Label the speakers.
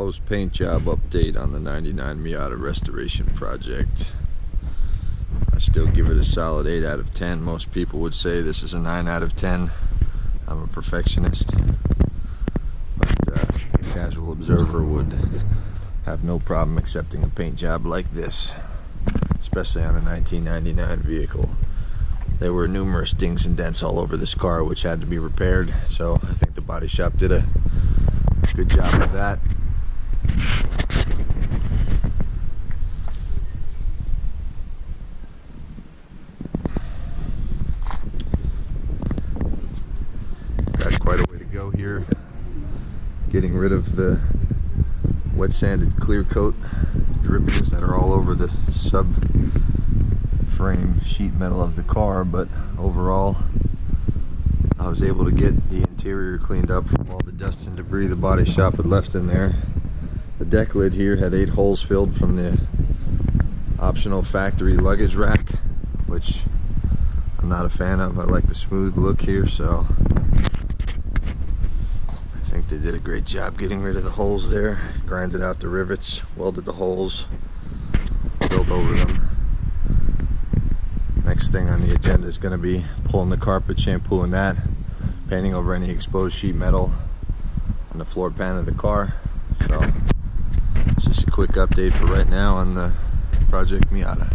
Speaker 1: Post paint job update on the 99 Miata restoration project. I still give it a solid 8 out of 10. Most people would say this is a 9 out of 10. I'm a perfectionist, but a casual observer would have no problem accepting a paint job like this, especially on a 1999 vehicle. There were numerous dings and dents all over this car which had to be repaired, so I think the body shop did a good job of that. Got quite a way to go here, getting rid of the wet sanded clear coat drippings that are all over the subframe sheet metal of the car, but overall I was able to get the interior cleaned up from all the dust and debris the body shop had left in there. The deck lid here had 8 holes filled from the optional factory luggage rack, which I'm not a fan of. I like the smooth look here, so I think they did a great job getting rid of the holes there. Grinded out the rivets, welded the holes, filled over them. Next thing on the agenda is going to be pulling the carpet, shampooing that, painting over any exposed sheet metal on the floor pan of the car. So it's just a quick update for right now on the Project Miata.